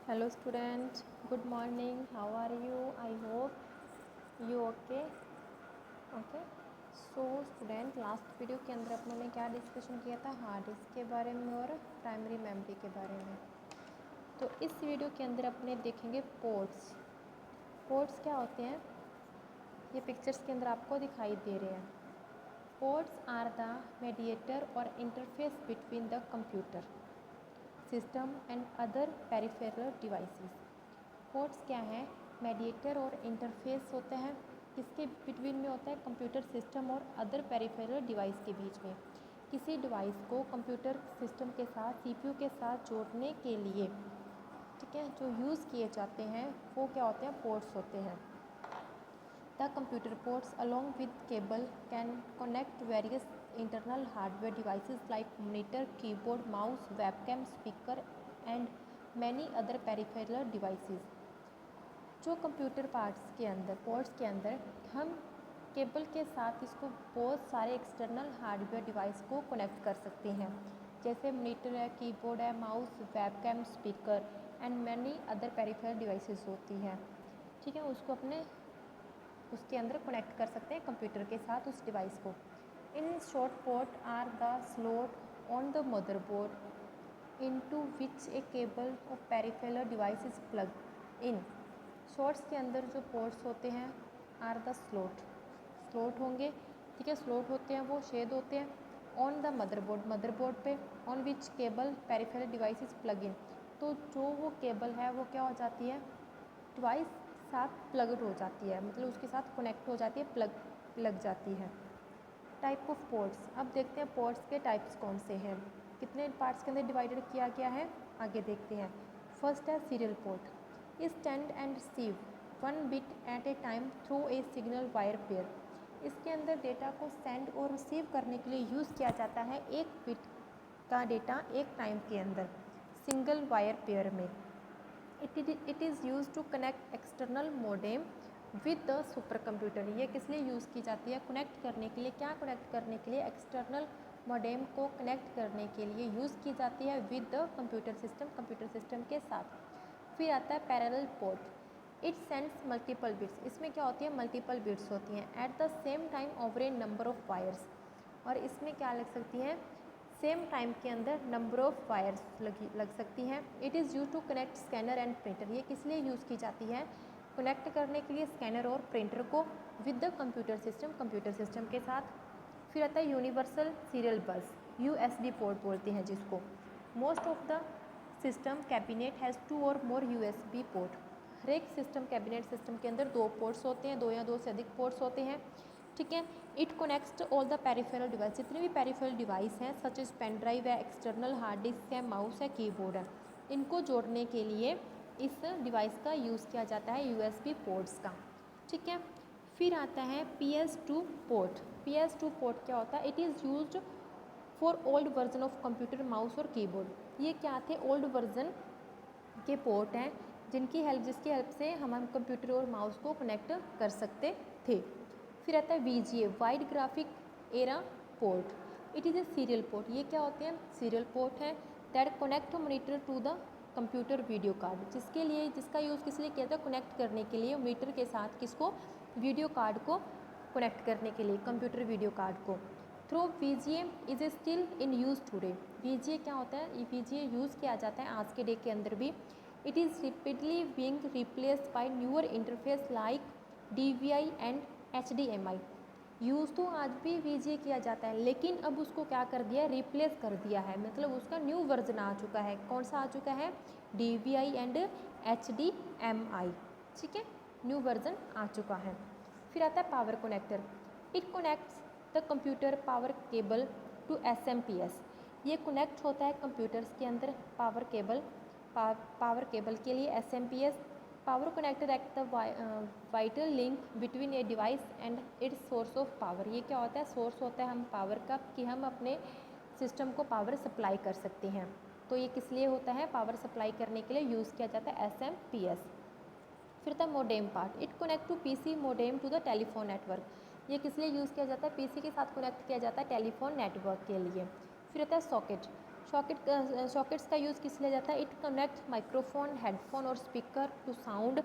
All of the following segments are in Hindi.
Hello student, good morning. How are you? I hope you okay. Okay. So student, last video के अंदर अपनों ने क्या डिस्कशन किया था? हार्ड डिस्क के बारे में और प्राइमरी मेमोरी के बारे में। तो इस वीडियो के अंदर अपने देखेंगे पोर्ट्स। पोर्ट्स क्या होते हैं? ये पिक्चर्स के अंदर आपको दिखाई दे रहे हैं। पोर्ट्स आर द मीडिएटर और interface between the computer system and other peripheral devices. Ports क्या है? मीडिएटर और इंटरफेस होते हैं। किसके बिटवीन में होता है? कंप्यूटर सिस्टम और अदर पेरिफेरल डिवाइस के बीच में। किसी डिवाइस को कंप्यूटर सिस्टम के साथ सीपीयू के साथ जोड़ने के लिए, ठीक है, जो यूज़ किए जाते हैं वो क्या होते हैं? पोर्ट्स होते हैं। The computer ports along with cable can connect various internal hardware devices like monitor, keyboard, mouse, webcam, speaker and many other peripheral devices। जो कंप्यूटर पार्ट्स के अंदर, पोर्ट्स के अंदर हम केबल के साथ इसको बहुत सारे एक्सटर्नल हार्डवेयर डिवाइस को कनेक्ट कर सकते हैं, जैसे मॉनिटर है, कीबोर्ड है, mouse, webcam, speaker and many other peripheral devices होती हैं, ठीक है। उसको अपने उसके अंदर कनेक्ट कर सकते हैं कंप्यूटर के साथ उस डिवाइस को। In short port are the slot on the motherboard into which a cable or peripheral device is plug in. Shorts के अंदर जो पोर्ट्स होते हैं आर द स्लॉट होंगे, ठीक है। स्लॉट होते हैं, वो छेद होते हैं ऑन द मदरबोर्ड पे, on which cable peripheral device is plug इन। तो जो वो केबल है वो क्या हो जाती है? डिवाइस साथ प्लगड हो जाती है, मतलब उसके साथ कनेक्ट हो जाती है, प्लग लग जाती है। Type of ports. अब देखते हैं पोर्ट्स के टाइप्स कौन से हैं, कितने पार्ट्स के अंदर डिवाइडेड किया गया है, आगे देखते हैं। फर्स्ट है serial port. Is send and receive one bit at a time through a signal wire pair. इसके अंदर डेटा को सेंड और रिसीव करने के लिए यूज़ किया जाता है एक बिट का डेटा एक टाइम के अंदर सिंगल वायर पेयर में। It is use to connect external modem with the supercomputer. ये किस लिए यूज़ की जाती है? कनेक्ट करने के लिए। क्या कनेक्ट करने के लिए? एक्सटर्नल मोडेम को कनेक्ट करने के लिए यूज़ की जाती है विद द कंप्यूटर सिस्टम के साथ। फिर आता है parallel port. It sends multiple bits. इसमें क्या होती है? मल्टीपल बिट्स होती हैं at the same time over A number of wires. और इसमें क्या लग सकती हैं? सेम टाइम के अंदर नंबर ऑफ वायर्स लग सकती हैं। It is use to connect scanner and printer. ये किस लिए यूज़ की जाती है? कनेक्ट करने के लिए स्कैनर और प्रिंटर को विद द कंप्यूटर सिस्टम के साथ। फिर आता है यूनिवर्सल सीरियल बस, यूएसबी पोर्ट बोलते हैं जिसको। Most of the system cabinet has 2 और मोर यूएसबी पोर्ट। हर एक सिस्टम कैबिनेट सिस्टम के अंदर 2 पोर्ट्स होते हैं, 2 या 2 से अधिक पोर्ट्स होते हैं, ठीक है। It connects all the peripheral device. जितने भी पेरिफेरल डिवाइस हैं सच एज पेन ड्राइव है, एक्सटर्नल हार्ड डिस्क है, माउस है, कीबोर्ड है, इनको जोड़ने के लिए इस डिवाइस का यूज़ किया जाता है यूएसबी पोर्ट्स का, ठीक है। फिर आता है PS2 पोर्ट। PS2 पोर्ट क्या होता है? It is used for old version of computer, mouse और कीबोर्ड। ये क्या थे? ओल्ड वर्जन के पोर्ट हैं जिसकी हेल्प से हम कंप्यूटर और माउस को कनेक्ट कर सकते थे। फिर आता है VGA, wide graphic era port. It is a serial port. ये क्या होते हैं? सीरियल पोर्ट है that connect monitor to the computer video card. जिसका यूज़ किस लिए किया था? कनेक्ट करने के लिए मॉनिटर के साथ किसको? वीडियो कार्ड को कनेक्ट करने के लिए, कंप्यूटर वीडियो कार्ड को। Through VGA is a still in use today. VGA क्या होता है? VGA यूज़ किया जाता है आज के डे के अंदर भी। It is repeatedly being replaced by newer interface like DVI and HDMI। Use तो आज भी VGA किया जाता है, लेकिन अब उसको क्या कर दिया है? रिप्लेस कर दिया है, मतलब उसका न्यू वर्जन आ चुका है। कौन सा आ चुका है? DVI एंड HDMI, ठीक है, न्यू वर्जन आ चुका है। फिर आता है power connector. It connects the computer power cable to SMPS। ये कनेक्ट होता है कंप्यूटर्स के अंदर पावर केबल के लिए SMPS। Power connector act the vital link between a device and it's source of power. ये क्या होता है? सोर्स होता है हम पावर का, कि हम अपने सिस्टम को पावर सप्लाई कर सकते हैं। तो ये किस लिए होता है? पावर सप्लाई करने के लिए यूज़ किया जाता है SMPS। फिर था modem part. It connect to PC modem to the telephone network. ये किस लिए यूज़ किया जाता है? PC के साथ कनेक्ट किया जाता है टेलीफोन नेटवर्क के लिए। फिर आता है सॉकेट। सॉकेट्स का यूज़ किस लिए जाता है? इट कनेक्ट माइक्रोफोन, हेडफोन और speaker to sound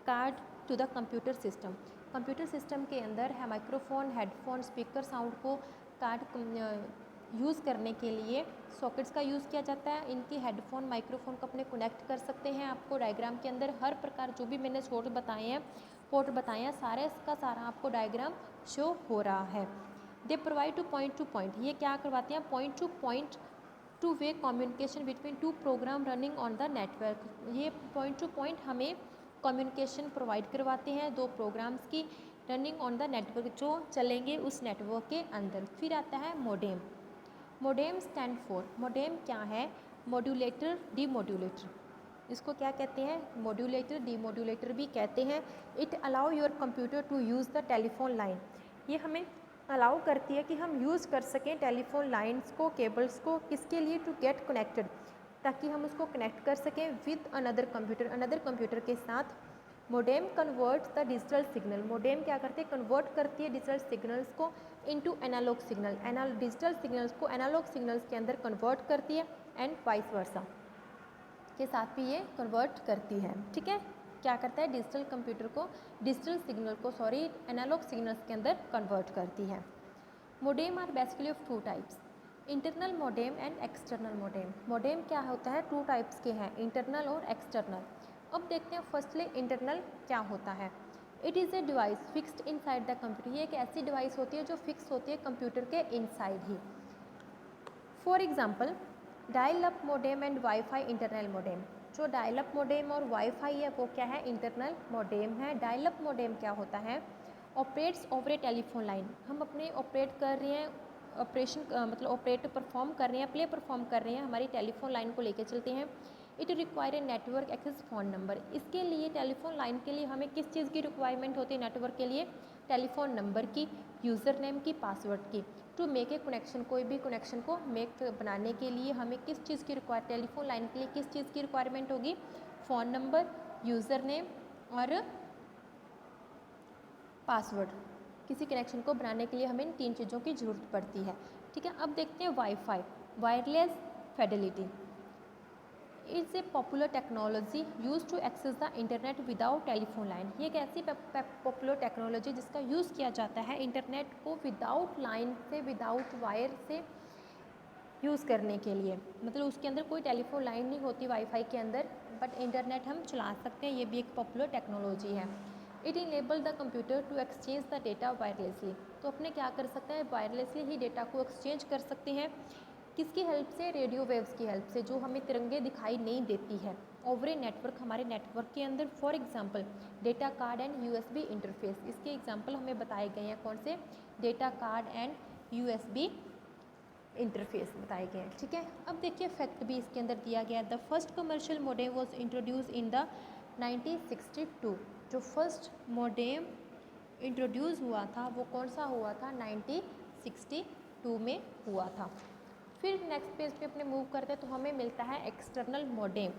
card to the computer system. Computer system के अंदर है माइक्रोफोन, हेडफोन, स्पीकर साउंड को कार्ड यूज़ करने के लिए सॉकेट्स का यूज़ किया जाता है। इनकी हेडफोन माइक्रोफोन को अपने कनेक्ट कर सकते हैं। आपको डायग्राम के अंदर हर प्रकार जो भी मैंने पोर्ट बताए हैं सारे का सारा आपको डायग्राम शो हो रहा है। दे प्रोवाइड टू पॉइंट, ये क्या करवाते हैं? Point to way communication between two program running on the network. ये पॉइंट टू पॉइंट हमें कम्युनिकेशन प्रोवाइड करवाते हैं दो प्रोग्राम्स की रनिंग ऑन द नेटवर्क, जो चलेंगे उस नेटवर्क के अंदर। फिर आता है modem. Modem stand for, modem क्या है? Modulator, demodulator. इसको क्या कहते हैं? मॉड्यूलेटर, डीमॉड्यूलेटर भी कहते हैं। It allow your computer to use the telephone line, ये हमें अलाउ करती है कि हम यूज़ कर सकें टेलीफोन लाइंस को, केबल्स को, किसके लिए? टू गेट कनेक्टेड, ताकि हम उसको कनेक्ट कर सकें विद अनदर कंप्यूटर के साथ। Modem convert the digital signal, modem क्या करते हैं? कन्वर्ट करती है डिजिटल सिग्नल्स को into analogue signal, digital signals को एनालॉग सिग्नल्स के अंदर कन्वर्ट करती है एंड वाइस वर्सा के साथ भी ये कन्वर्ट करती है। ठीक है, क्या करता है? डिजिटल सिग्नल को एनालॉग सिग्नल्स के अंदर कन्वर्ट करती है। Modem are basically of two types, internal modem and external modem. Modem क्या होता है? टू टाइप्स के हैं, इंटरनल और एक्सटर्नल। अब देखते हैं फर्स्टली इंटरनल क्या होता है। It is a device fixed inside the computer, ये एक ऐसी डिवाइस होती है जो फिक्स होती है कंप्यूटर के inside he. For example dial up modem and wifi internal modem. जो डायल अप मोडेम और वाईफाई है वो क्या है? इंटरनल मोडेम है। डायल अप मोडेम क्या होता है? ऑपरेट्स ओवर ए टेलीफोन लाइन, हम अपने ऑपरेट कर रहे हैं, ऑपरेट परफॉर्म कर रहे हैं, प्ले परफॉर्म कर रहे हैं, हमारी टेलीफोन लाइन को लेकर चलते हैं। It require a network access phone number, इसके लिए टेलीफोन लाइन के लिए हमें किस चीज़ की रिक्वायरमेंट होती है? नेटवर्क के लिए टेलीफोन नंबर की, यूज़र नेम की, पासवर्ड की। टू मेक ए कनेक्शन, कोई भी कनेक्शन को बनाने के लिए हमें किस चीज़ की टेलीफोन लाइन के लिए किस चीज़ की रिक्वायरमेंट होगी? फ़ोन नंबर, यूज़र नेम और पासवर्ड। किसी कनेक्शन को बनाने के लिए हमें इन तीन चीज़ों की ज़रूरत पड़ती है। ठीक है, अब देखते हैं wifi, wireless fidelity. It's a popular technology use to access the internet without telephone line, ये एक ऐसी पॉपुलर टेक्नोलॉजी जिसका यूज़ किया जाता है इंटरनेट को विदाउट लाइन से, विदाउट वायर से यूज़ करने के लिए। मतलब उसके अंदर कोई टेलीफोन लाइन नहीं होती वाईफाई के अंदर, बट इंटरनेट हम चला सकते हैं, ये भी एक पॉपुलर टेक्नोलॉजी है। It enable the computer to exchange the data wirelessly, तो अपने क्या कर सकते हैं? वायरलेसली ही डेटा को एक्सचेंज कर सकते हैं। किसकी हेल्प से? रेडियो वेव्स की हेल्प से, जो हमें तिरंगे दिखाई नहीं देती है ओवर ए नेटवर्क, हमारे नेटवर्क के अंदर। For example data card and USB interface, इसके एग्जांपल हमें बताए गए हैं। कौन से? Data card and USB interface बताए गए हैं। ठीक है, अब देखिए फैक्ट भी इसके अंदर दिया गया है। The first commercial modem was introduce in the 1962, जो फर्स्ट मोडेम इंट्रोड्यूस हुआ था वो कौन सा हुआ था? 1962 में हुआ था। फिर नेक्स्ट पेज पे अपने मूव करते हैं तो हमें मिलता है external modem.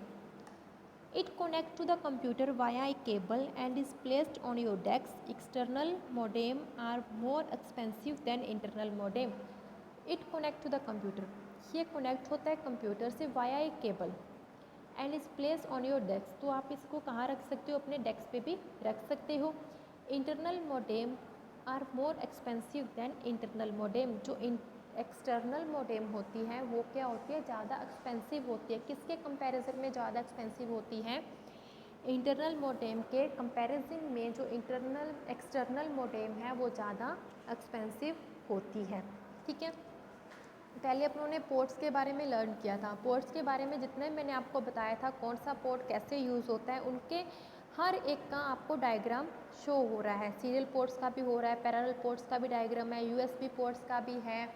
It connect to the computer via a cable and is placed on your desk. External modem are more expensive than internal modem. It connect to the computer, ये कनेक्ट होता है कंप्यूटर से via a cable and is place on your desk, तो आप इसको कहाँ रख सकते हो? अपने डेस्क पे भी रख सकते हो। Internal modem are more expensive than internal modem, जो एक्सटर्नल मोडेम होती है वो क्या होती है? ज़्यादा एक्सपेंसिव होती है। किसके कंपैरिजन में ज़्यादा एक्सपेंसिव होती है? इंटरनल मोडेम के कंपैरिजन में जो एक्सटर्नल मोडेम है वो ज़्यादा एक्सपेंसिव होती है। ठीक है, पहले अपनों ने पोर्ट्स के बारे में लर्न किया था। पोर्ट्स के बारे में जितने मैंने आपको बताया था, कौन सा पोर्ट कैसे यूज़ होता है, उनके हर एक का आपको डायग्राम शो हो रहा है। सीरियल पोर्ट्स का भी हो रहा है, पैरेलल पोर्ट्स का भी डायग्राम है, यूएसबी पोर्ट्स का भी है,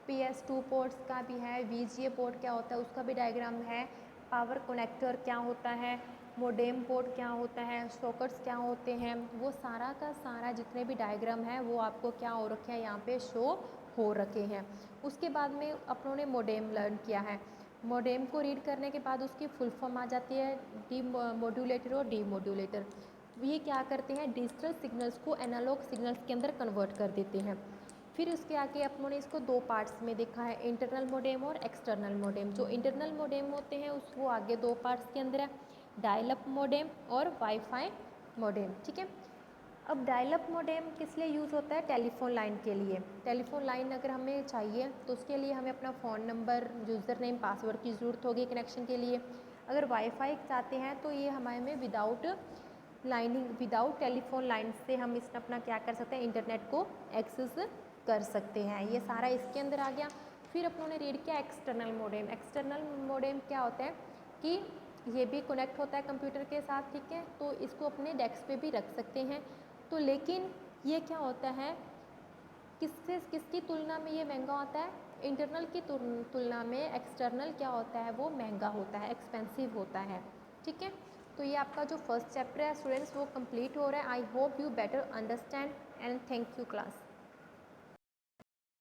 PS2 पोर्ट्स का भी है, VGA पोर्ट क्या होता है उसका भी डायग्राम है, पावर कनेक्टर क्या होता है, मोडेम पोर्ट क्या होता है, सॉकेट्स क्या होते हैं, वो सारा का सारा जितने भी डायग्राम है वो आपको क्या हो रखे हैं? यहाँ पे शो हो रखे हैं। उसके बाद में अपनों ने मोडेम लर्न किया है। मोडेम को रीड करने के बाद उसकी फुल फॉर्म आ जाती है डी मॉड्यूलेटर और डी मॉड्यूलेटर। ये क्या करते हैं? डिजिटल सिग्नल्स को एनालॉग सिग्नल्स के अंदर कन्वर्ट कर देते हैं। फिर उसके आगे अपनों ने इसको दो पार्ट्स में देखा है, इंटरनल मोडेम और एक्सटर्नल मोडेम। जो इंटरनल मोडेम होते हैं उसको आगे दो पार्ट्स के अंदर है, डायल अप मोडेम और वाईफाई मोडेम, ठीक है। अब डायल अप मोडेम किस लिए यूज़ होता है? टेलीफोन लाइन के लिए। टेलीफोन लाइन अगर हमें चाहिए तो उसके लिए हमें अपना phone number, user name, password की ज़रूरत होगी कनेक्शन के लिए। अगर वाईफाई चाहते हैं तो ये हमें without lining, without telephone line से हम इस अपना क्या कर सकते हैं, इंटरनेट को एक्सेस कर सकते हैं। ये सारा इसके अंदर आ गया। फिर अपनों ने रीड किया एक्सटर्नल मोडेम। एक्सटर्नल मोडेम क्या होता है कि ये भी कनेक्ट होता है कंप्यूटर के साथ, ठीक है, तो इसको अपने डेस्क पे भी रख सकते हैं। तो लेकिन ये क्या होता है, किसकी तुलना में ये महंगा होता है? इंटरनल की तुलना में एक्सटर्नल क्या होता है, वो महंगा होता है, एक्सपेंसिव होता है, ठीक है। तो ये आपका जो फर्स्ट चैप्टर है स्टूडेंट्स वो कंप्लीट हो रहा है। I hope you better understand and thank you class.